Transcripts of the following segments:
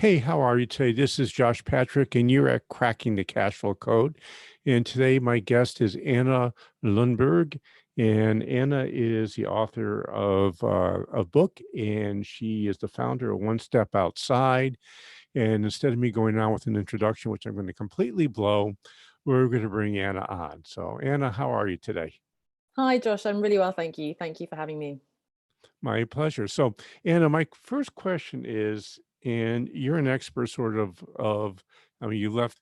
Hey, how are you today? This is Josh Patrick, and you're at Cracking the Cashflow Code. And today, my guest is Anna Lundberg, and Anna is the author of a book, and she is the founder of One Step Outside. And instead of me going on with an introduction, which I'm going to completely blow, we're going to bring Anna on. So, Anna, how are you today? Hi, Josh. I'm really well, thank you. Thank you for having me. My pleasure. So, Anna, my first question is, and you're an expert I mean, you left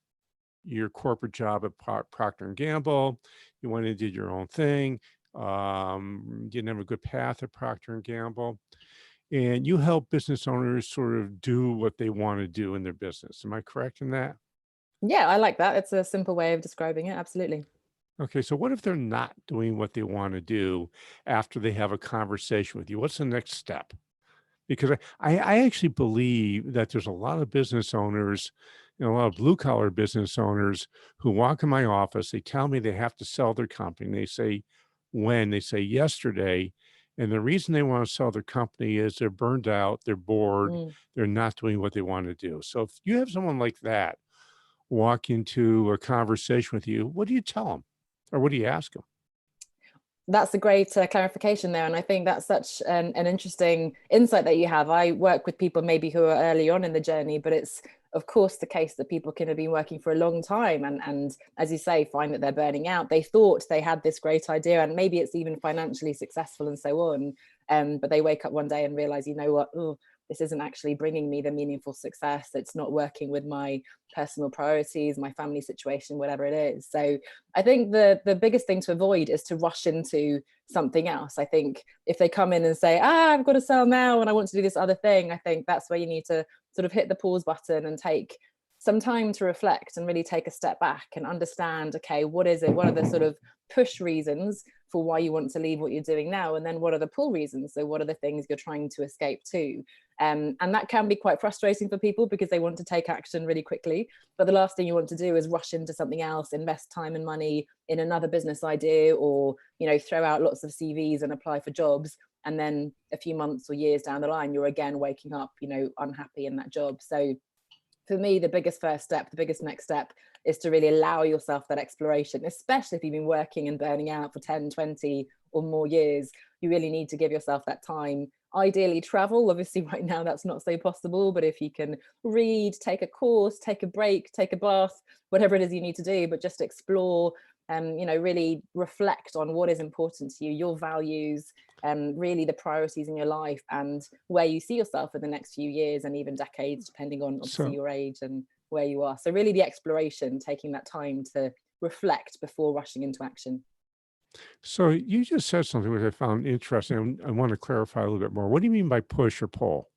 your corporate job at Procter and Gamble. You went and did your own thing. Didn't have a good path at Procter and Gamble, and you help business owners sort of do what they want to do in their business. Am I correct in that? Yeah, I like that. It's a simple way of describing it. Absolutely. Okay, so what if they're not doing what they want to do after they have a conversation with you? What's the next step? Because I actually believe that there's a lot of business owners, a lot of blue collar business owners who walk in my office. They tell me they have to sell their company. They say when, they say yesterday. And the reason they want to sell their company is they're burned out, they're bored, Mm. they're not doing what they want to do. So if you have someone like that walk into a conversation with you, what do you tell them? Or what do you ask them? That's a great clarification there. And I think that's such an interesting insight that you have. I work with people maybe who are early on in the journey, but it's, of course, the case that people can have been working for a long time and as you say, find that they're burning out. They thought they had this great idea and maybe it's even financially successful and so on. But they wake up one day and realize, you know what, oh, this isn't actually bringing me the meaningful success. It's not working with my personal priorities, my family situation, whatever it is. So I think the biggest thing to avoid is to rush into something else. I think if they come in and say, I've got to sell now and I want to do this other thing, I think that's where you need to sort of hit the pause button and take some time to reflect and really take a step back and understand, okay, what is it? What are the sort of push reasons for why you want to leave what you're doing now? And then what are the pull reasons? So what are the things you're trying to escape to? And that can be quite frustrating for people because they want to take action really quickly. But the last thing you want to do is rush into something else, invest time and money in another business idea, or, you know, throw out lots of CVs and apply for jobs. And then a few months or years down the line, you're again waking up, you know, unhappy in that job. So for me, the biggest first step, the biggest next step is to really allow yourself that exploration, especially if you've been working and burning out for 10, 20 or more years. You really need to give yourself that time. Ideally travel, obviously right now that's not so possible, but if you can read, take a course, take a break, take a bath, whatever it is you need to do, but just explore, you know, really reflect on what is important to you, your values, really the priorities in your life and where you see yourself in the next few years and even decades, depending on obviously So, your age and where you are. So really the exploration, taking that time to reflect before rushing into action. So you just said something which I found interesting. I want to clarify a little bit more. What do you mean by push or pull?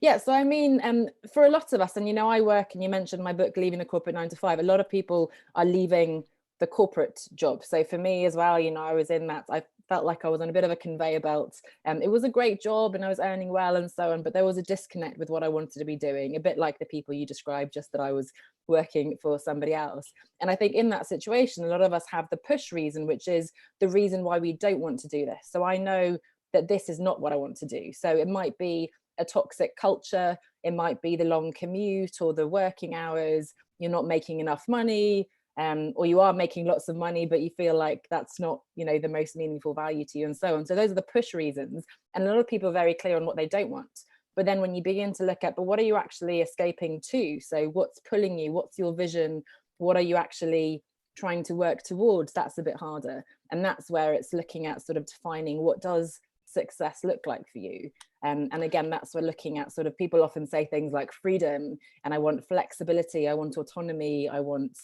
Yeah, so I mean, for a lot of us, and you know, I work, and you mentioned my book, Leaving the Corporate 9 to 5. A lot of people are leaving the corporate job. So for me as well, you know, I was in that. I felt like I was on a bit of a conveyor belt. It was a great job, and I was earning well, and so on. But there was a disconnect with what I wanted to be doing, a bit like the people you described, just that I was working for somebody else. And I think in that situation, a lot of us have the push reason, which is the reason why we don't want to do this. So I know that this is not what I want to do. So it might be a toxic culture, it might be the long commute or the working hours, you're not making enough money, or you are making lots of money but you feel like that's not, you know, the most meaningful value to you, and so on. So those are the push reasons, and a lot of people are very clear on what they don't want. But then when you begin to look at, but what are you actually escaping to? So what's pulling you? What's your vision? What are you actually trying to work towards? That's a bit harder, and that's where it's looking at sort of defining what does success look like for you. And again, that's we're looking at sort of, people often say things like freedom, and I want flexibility, I want autonomy, I want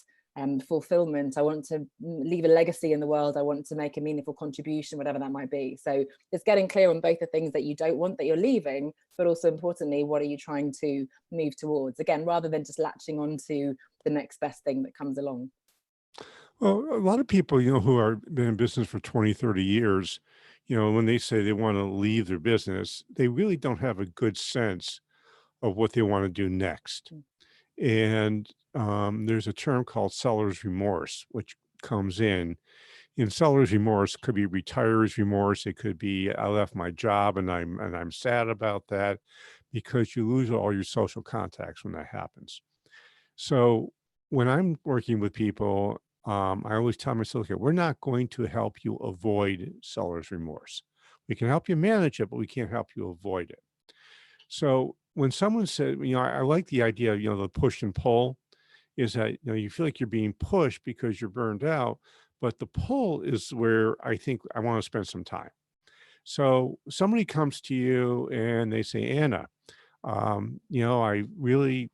fulfillment, I want to leave a legacy in the world, I want to make a meaningful contribution, whatever that might be. So it's getting clear on both the things that you don't want, that you're leaving, but also importantly, what are you trying to move towards? Again, rather than just latching on to the next best thing that comes along. Well, a lot of people, who are been in business for 20, 30 years, when they say they want to leave their business, they really don't have a good sense of what they want to do next. And there's a term called seller's remorse, which comes in. In seller's remorse could be retirer's remorse. It could be I left my job and I'm sad about that. because you lose all your social contacts when that happens. So when I'm working with people, I always tell myself, okay, we're not going to help you avoid seller's remorse. We can help you manage it, but we can't help you avoid it. So when someone said, I like the idea of, the push and pull is that, you feel like you're being pushed because you're burned out, but the pull is where I think I want to spend some time. So somebody comes to you and they say, Anna, I really,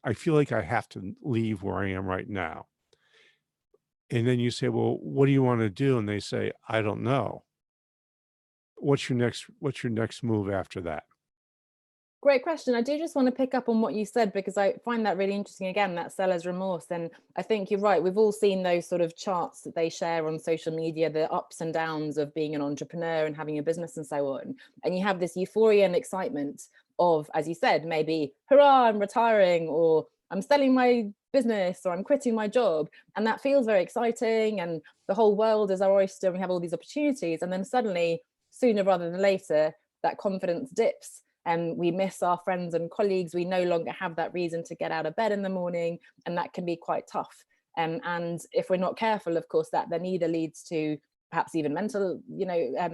I feel like I have to leave where I am right now. And then you say, well, what do you want to do? And they say, I don't know. What's your next move after that? Great question. I do just want to pick up on what you said, because I find that really interesting. Again, that seller's remorse. And I think you're right. We've all seen those sort of charts that they share on social media, the ups and downs of being an entrepreneur and having a business and so on. And you have this euphoria and excitement of, as you said, maybe, hurrah, I'm retiring, or I'm selling my business, or I'm quitting my job. And that feels very exciting. And the whole world is our oyster. And we have all these opportunities. And then suddenly, sooner rather than later, that confidence dips, and we miss our friends and colleagues. We no longer have that reason to get out of bed in the morning, and that can be quite tough. And if we're not careful, of course, that then either leads to perhaps even mental,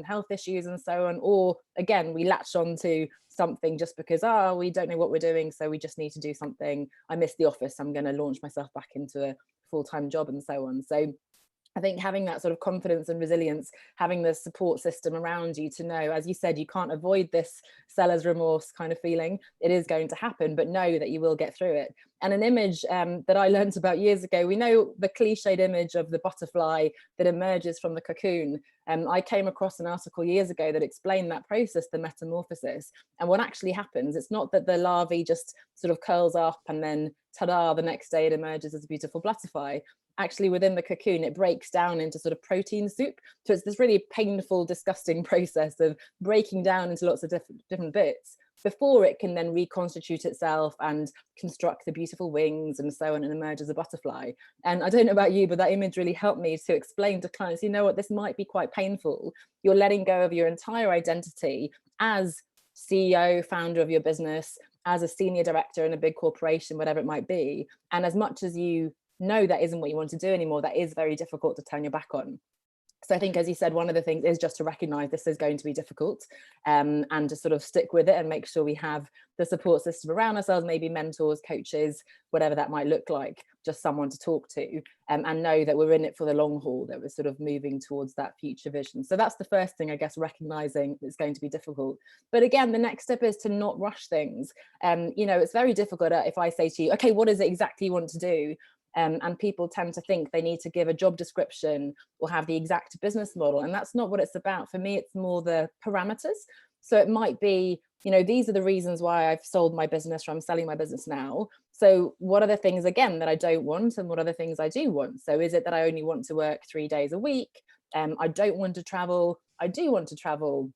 health issues and so on, or again, we latch on to something just because, we don't know what we're doing, so we just need to do something. I miss the office, I'm going to launch myself back into a full-time job and so on. So I think having that sort of confidence and resilience, having the support system around you to know, as you said, you can't avoid this seller's remorse kind of feeling. It is going to happen, but know that you will get through it. And an image that I learned about years ago, we know the cliched image of the butterfly that emerges from the cocoon. I came across an article years ago that explained that process, the metamorphosis. And what actually happens, it's not that the larvae just sort of curls up and then ta-da, the next day it emerges as a beautiful butterfly. Actually, within the cocoon, it breaks down into sort of protein soup. So it's this really painful, disgusting process of breaking down into lots of different bits before it can then reconstitute itself and construct the beautiful wings and so on, and emerge as a butterfly. And I don't know about you, but that image really helped me to explain to clients, what, this might be quite painful. You're letting go of your entire identity as CEO, founder of your business, as a senior director in a big corporation, whatever it might be. And as much as you know that isn't what you want to do anymore, that is very difficult to turn your back on. So I think, as you said, one of the things is just to recognize this is going to be difficult, and to sort of stick with it and make sure we have the support system around ourselves, maybe mentors, coaches, whatever that might look like, just someone to talk to, and know that we're in it for the long haul, that we're sort of moving towards that future vision. So that's the first thing, I guess, recognizing it's going to be difficult. But again, the next step is to not rush things. It's very difficult if I say to you, okay, what is it exactly you want to do? And people tend to think they need to give a job description or have the exact business model. And that's not what it's about. For me, it's more the parameters. So it might be, these are the reasons why I've sold my business, or I'm selling my business now. So what are the things, again, that I don't want, and what are the things I do want? So is it that I only want to work 3 days a week? I don't want to travel. I do want to travel.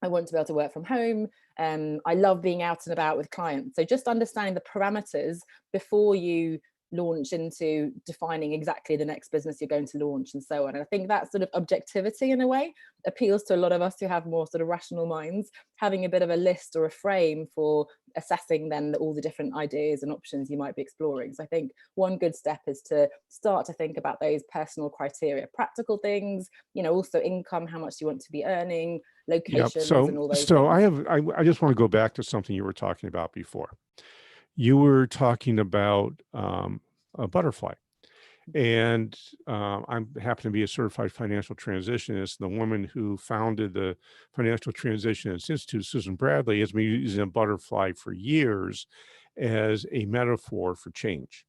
I want to be able to work from home. I love being out and about with clients. So just understanding the parameters before you launch into defining exactly the next business you're going to launch and so on. And I think that sort of objectivity, in a way, appeals to a lot of us who have more sort of rational minds, having a bit of a list or a frame for assessing then all the different ideas and options you might be exploring. So I think one good step is to start to think about those personal criteria, practical things, also income, how much you want to be earning, Yep. locations, and So, all those so things. I just want to go back to something you were talking about before. You were talking about a butterfly. And I happen to be a certified financial transitionist. The woman who founded the Financial Transitionist Institute, Susan Bradley, has been using a butterfly for years as a metaphor for change.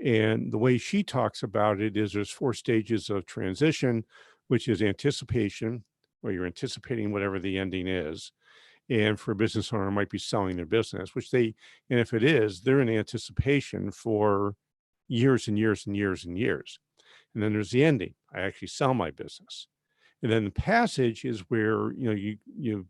And the way she talks about it is there's 4 stages of transition, which is anticipation, where you're anticipating whatever the ending is. And for a business owner, it might be selling their business, and if it is, they're in anticipation for years and years and years and years. And then there's the ending. I actually sell my business. And then the passage is where,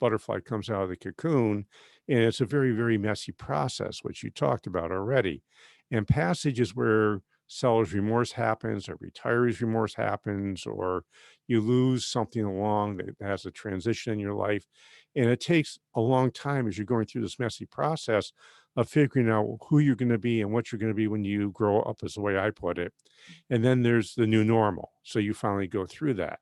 butterfly comes out of the cocoon, and it's a very, very messy process, which you talked about already. And passage is where seller's remorse happens, or retiree's remorse happens, or you lose something along that has a transition in your life. And it takes a long time as you're going through this messy process of figuring out who you're going to be and what you're going to be when you grow up, is the way I put it. And then there's the new normal. So you finally go through that.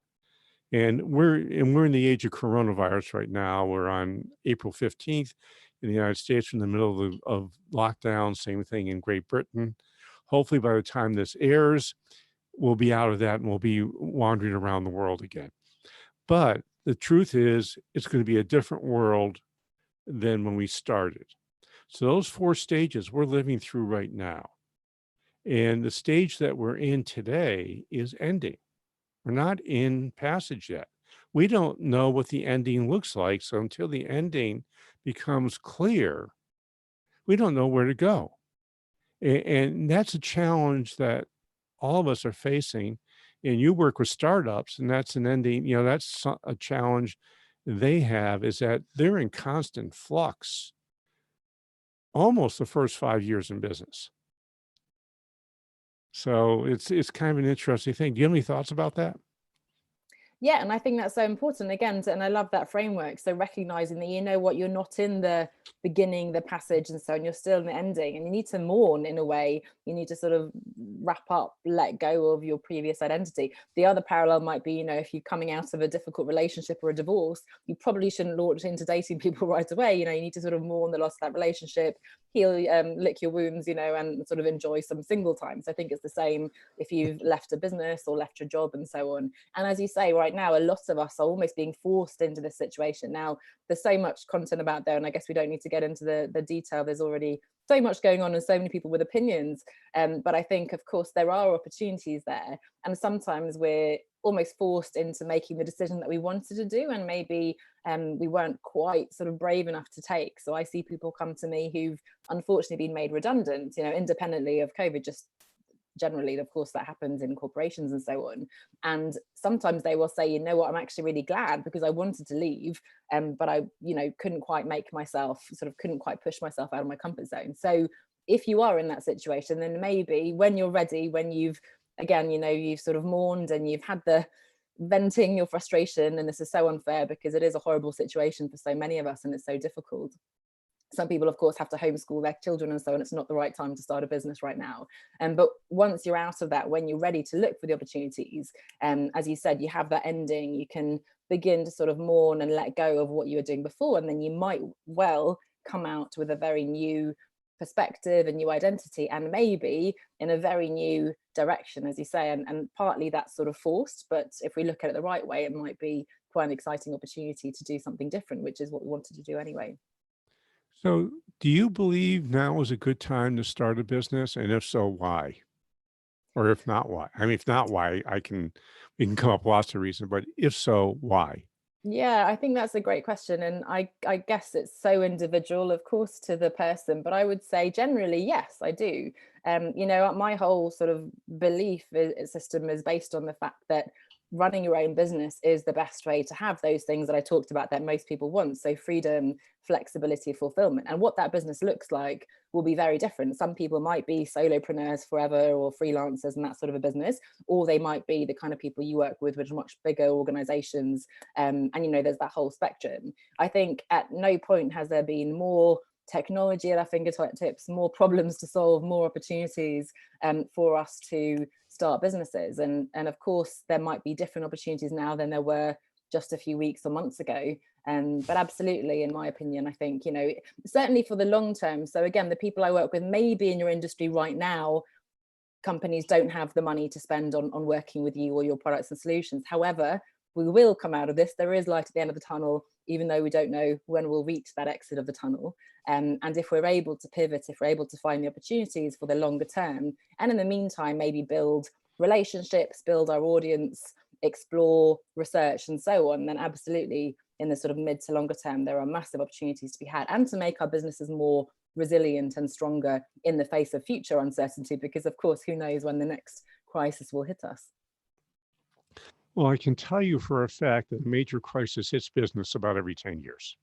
And we're in the age of coronavirus right now. We're on April 15th in the United States, in the middle of lockdown. Same thing in Great Britain. Hopefully, by the time this airs, we'll be out of that and we'll be wandering around the world again. But the truth is, it's going to be a different world than when we started. So those four stages we're living through right now. And the stage that we're in today is ending. We're not in passage yet. We don't know what the ending looks like. So until the ending becomes clear, we don't know where to go. And that's a challenge that all of us are facing. And you work with startups, and that's an ending, that's a challenge they have, is that they're in constant flux almost the first 5 years in business. So it's kind of an interesting thing. Do you have any thoughts about that? Yeah, and I think that's so important again, and I love that framework. So recognizing that, you know what, you're not in the beginning, the passage, and so on, you're still in the ending, and you need to mourn in a way. You need to sort of wrap up, let go of your previous identity. The other parallel might be, if you're coming out of a difficult relationship or a divorce, you probably shouldn't launch into dating people right away. You need to sort of mourn the loss of that relationship, heal, lick your wounds, and sort of enjoy some single time. So I think it's the same if you've left a business or left your job and so on. And as you say, right now, a lot of us are almost being forced into this situation. Now, there's so much content about there, and I guess we don't need to get into the detail. There's already so much going on and so many people with opinions. But I think, of course, there are opportunities there. And sometimes we're almost forced into making the decision that we wanted to do, and maybe we weren't quite sort of brave enough to take. So I see people come to me who've unfortunately been made redundant, independently of COVID, just generally, of course, that happens in corporations and so on. And sometimes they will say, you know what, I'm actually really glad because I wanted to leave, but I, couldn't quite make myself, couldn't quite push myself out of my comfort zone. So if you are in that situation, then maybe when you're ready, when you've, again, you've sort of mourned and you've had the venting your frustration, and this is so unfair because it is a horrible situation for so many of us and it's so difficult. Some people, of course, have to homeschool their children and so on. It's not the right time to start a business right now. But once you're out of that, when you're ready to look for the opportunities, as you said, you have that ending, you can begin to sort of mourn and let go of what you were doing before. And then you might well come out with a very new perspective, a new identity, and maybe in a very new direction, as you say. And partly that's sort of forced, but if we look at it the right way, it might be quite an exciting opportunity to do something different, which is what we wanted to do anyway. So, do you believe now is a good time to start a business? And if so, why? Or if not, why? I mean, if not, why? We can come up with lots of reasons, but if so, why? Yeah, I think that's a great question. And I guess it's so individual, of course, to the person, but I would say generally, yes, I do. My whole sort of belief system is based on the fact that running your own business is the best way to have those things that I talked about that most people want. So freedom, flexibility, fulfillment. And what that business looks like will be very different. Some people might be solopreneurs forever or freelancers and that sort of a business, or they might be the kind of people you work with, which are much bigger organizations. And there's that whole spectrum. I think at no point has there been more technology at our fingertips, more problems to solve, more opportunities for us to start businesses. And of course, there might be different opportunities now than there were just a few weeks or months ago. But absolutely, in my opinion, I think, certainly for the long term. So again, the people I work with, maybe in your industry right now, companies don't have the money to spend on working with you or your products and solutions. However, we will come out of this. There is light at the end of the tunnel, even though we don't know when we'll reach that exit of the tunnel. And if we're able to pivot, if we're able to find the opportunities for the longer term, and in the meantime, maybe build relationships, build our audience, explore research and so on, then absolutely in the sort of mid to longer term, there are massive opportunities to be had, and to make our businesses more resilient and stronger in the face of future uncertainty, because of course, who knows when the next crisis will hit us. Well, I can tell you for a fact that a major crisis hits business about every 10 years.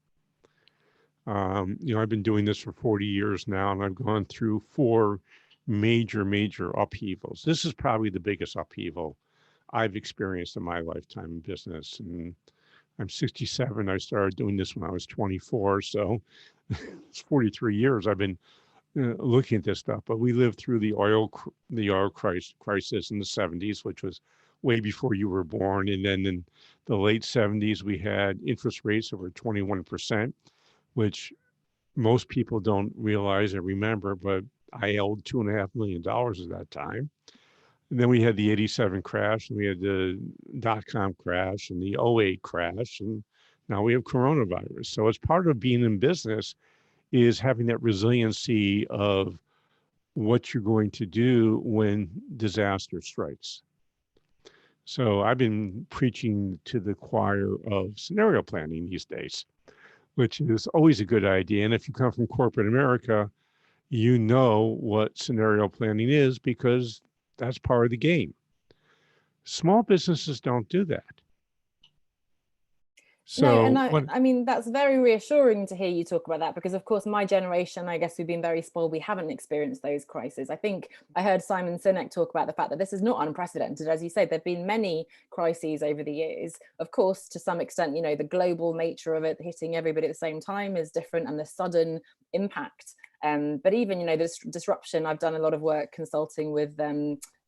I've been doing this for 40 years now, and I've gone through four major upheavals. This is probably the biggest upheaval I've experienced in my lifetime in business. And I'm 67. I started doing this when I was 24. So it's 43 years I've been looking at this stuff. But we lived through the oil crisis in the 70s, which was way before you were born. And then in the late 70s, we had interest rates over 21%, which most people don't realize or remember, but I owed $2.5 million at that time. And then we had the 87 crash, and we had the dot-com crash and the '08 crash, and now we have coronavirus. So it's part of being in business is having that resiliency of what you're going to do when disaster strikes. So I've been preaching to the choir of scenario planning these days, which is always a good idea. And if you come from corporate America, you know what scenario planning is because that's part of the game. Small businesses don't do that. No, and So what? I mean, that's very reassuring to hear you talk about that, because of course my generation, I guess we've been very spoiled. We haven't experienced those crises. I think I heard Simon Sinek talk about the fact that this is not unprecedented. As you say, there've been many crises over the years. Of course, to some extent, you know, the global nature of it hitting everybody at the same time is different, and the sudden impact. But even, you know, this disruption, I've done a lot of work consulting with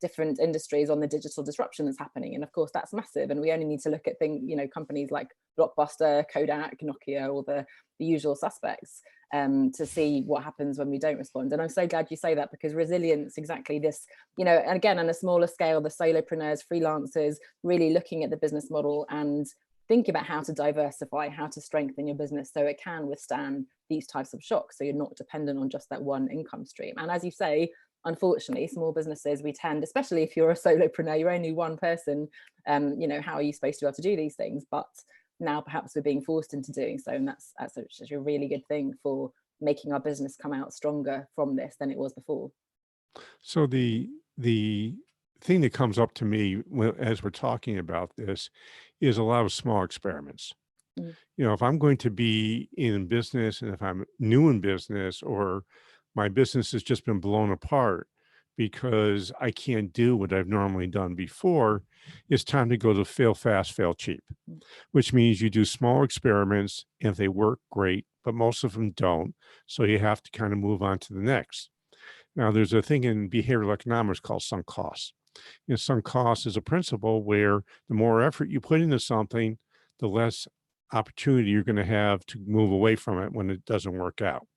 different industries on the digital disruption that's happening. And of course, that's massive. And we only need to look at things, you know, companies like Blockbuster, Kodak, Nokia, all the usual suspects to see what happens when we don't respond. And I'm so glad you say that, because resilience, exactly this, you know, and again, on a smaller scale, the solopreneurs, freelancers, really looking at the business model and think about how to diversify, how to strengthen your business so it can withstand these types of shocks. So you're not dependent on just that one income stream. And as you say, unfortunately, small businesses, we tend, especially if you're a solopreneur, you're only one person, you know, how are you supposed to be able to do these things? But now perhaps we're being forced into doing so. And that's a really good thing for making our business come out stronger from this than it was before. So the thing that comes up to me as we're talking about this is a lot of small experiments. Mm. You know, if I'm going to be in business and if I'm new in business or my business has just been blown apart because I can't do what I've normally done before, it's time to go to fail fast, fail cheap, Mm. which means you do small experiments. And if they work, great, but most of them don't. So you have to kind of move on to the next. Now, there's a thing in behavioral economics called sunk costs. And sunk cost is a principle where the more effort you put into something, the less opportunity you're going to have to move away from it when it doesn't work out.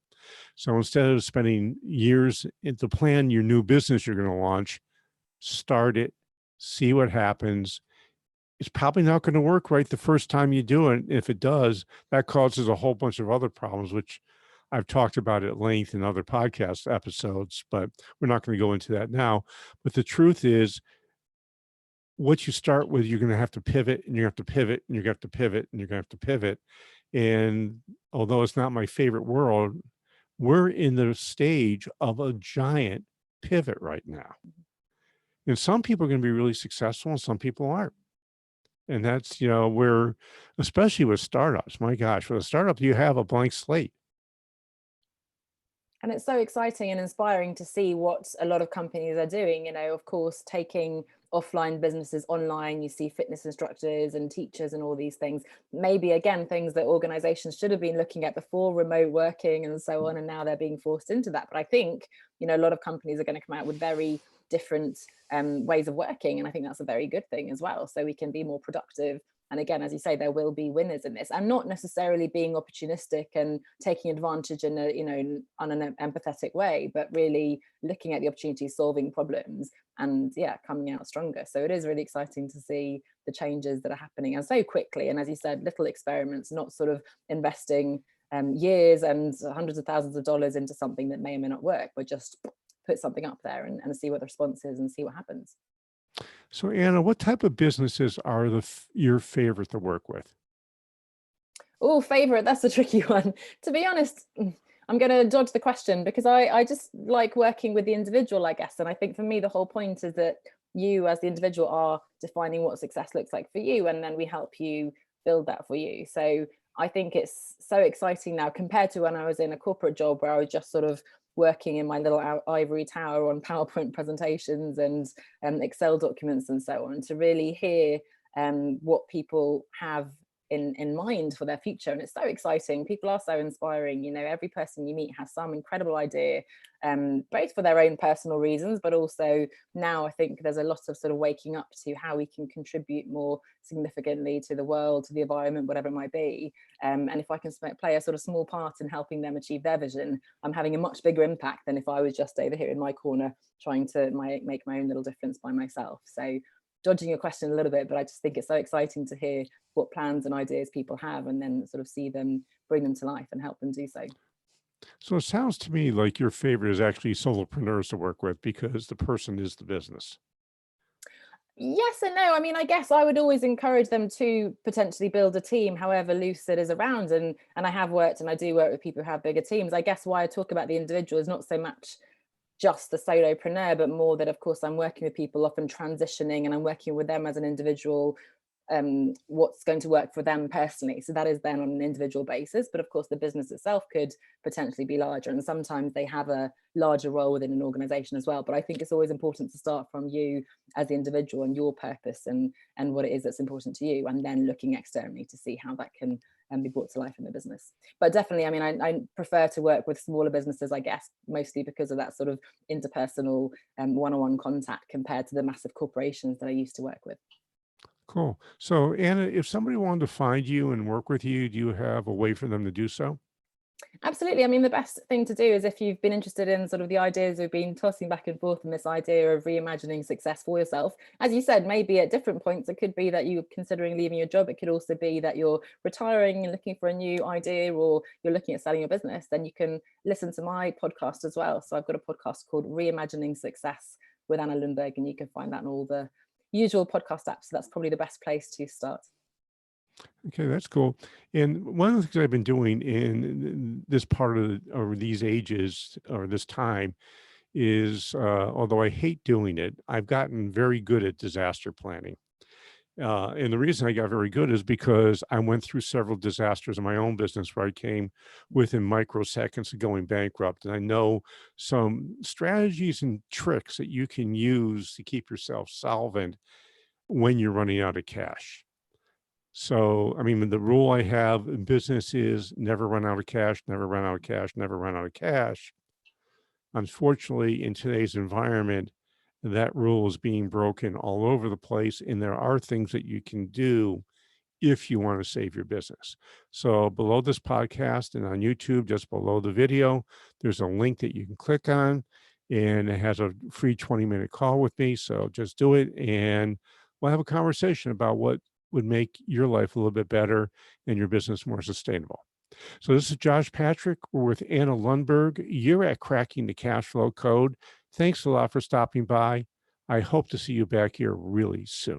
So instead of spending years to plan your new business you're going to launch, start it, see what happens. It's probably not going to work right the first time you do it. If it does, that causes a whole bunch of other problems, which I've talked about at length in other podcast episodes, but we're not going to go into that now. But the truth is, what you start with, you're going to have to pivot and you have to pivot and you're going to have to pivot and you're going to have to pivot. And although it's not my favorite world, we're in the stage of a giant pivot right now. And some people are going to be really successful and some people aren't. And that's, you know, where, especially with startups, my gosh, with a startup, you have a blank slate. And it's so exciting and inspiring to see what a lot of companies are doing, you know, of course, taking offline businesses online. You see fitness instructors and teachers and all these things, maybe again, things that organizations should have been looking at before, remote working and so on. And now they're being forced into that. But I think, you know, a lot of companies are going to come out with very different ways of working. And I think that's a very good thing as well. So we can be more productive. And again, as you say, there will be winners in this. I'm not necessarily being opportunistic and taking advantage in a, you know, on an empathetic way, but really looking at the opportunities, solving problems, and yeah, coming out stronger. So it is really exciting to see the changes that are happening and so quickly. And as you said, little experiments, not sort of investing years and hundreds of thousands of dollars into something that may or may not work, but just put something up there and see what the response is and see what happens. So, Anna, what type of businesses are your favorite to work with? Oh, favorite, that's a tricky one. To be honest, I'm going to dodge the question because I just like working with the individual, I guess. And I think for me, the whole point is that you as the individual are defining what success looks like for you. And then we help you build that for you. So I think it's so exciting now compared to when I was in a corporate job where I was just sort of working in my little ivory tower on PowerPoint presentations and Excel documents and so on, to really hear what people have in mind for their future. And it's so exciting. People are so inspiring. Every person you meet has some incredible idea, both for their own personal reasons, but also now I think there's a lot of sort of waking up to how we can contribute more significantly to the world, to the environment, whatever it might be. And if I can play a sort of small part in helping them achieve their vision, I'm having a much bigger impact than if I was just over here in my corner trying to make my own little difference by myself. So dodging your question a little bit, but I just think it's so exciting to hear what plans and ideas people have, and then sort of see them bring them to life and help them do so. So it sounds to me like your favorite is actually solopreneurs to work with because the person is the business. Yes and no. I mean, I guess I would always encourage them to potentially build a team, however loose it is around. And I have worked and I do work with people who have bigger teams. I guess why I talk about the individual is not so much just the solopreneur, but more that, of course, I'm working with people often transitioning, and I'm working with them as an individual, what's going to work for them personally. So that is then on an individual basis. But of course, the business itself could potentially be larger, and sometimes they have a larger role within an organization as well. But I think it's always important to start from you as the individual and your purpose and what it is that's important to you, and then looking externally to see how that can be brought to life in the business. But definitely, I mean, I prefer to work with smaller businesses, I guess, mostly because of that sort of interpersonal one-on-one contact compared to the massive corporations that I used to work with. Cool. So, Anna, if somebody wanted to find you and work with you, do you have a way for them to do so? Absolutely. I mean, the best thing to do is, if you've been interested in sort of the ideas we've been tossing back and forth, and this idea of reimagining success for yourself, as you said, maybe at different points, it could be that you're considering leaving your job. It could also be that you're retiring and looking for a new idea, or you're looking at selling your business. Then you can listen to my podcast as well. So I've got a podcast called Reimagining Success with Anna Lundberg, and you can find that on all the usual podcast apps. So that's probably the best place to start. Okay, that's cool. And one of the things I've been doing in this part of or these ages or this time is, although I hate doing it, I've gotten very good at disaster planning. And the reason I got very good is because I went through several disasters in my own business where I came within microseconds of going bankrupt. And I know some strategies and tricks that you can use to keep yourself solvent when you're running out of cash. So, I mean, the rule I have in business is never run out of cash, never run out of cash, never run out of cash. Unfortunately, in today's environment, that rule is being broken all over the place. And there are things that you can do if you want to save your business. So below this podcast and on YouTube, just below the video, there's a link that you can click on, and it has a free 20-minute call with me. So just do it, and we'll have a conversation about what would make your life a little bit better and your business more sustainable. So this is Josh Patrick. We're with Anna Lundberg. You're at Cracking the Cash Flow Code. Thanks a lot for stopping by. I hope to see you back here really soon.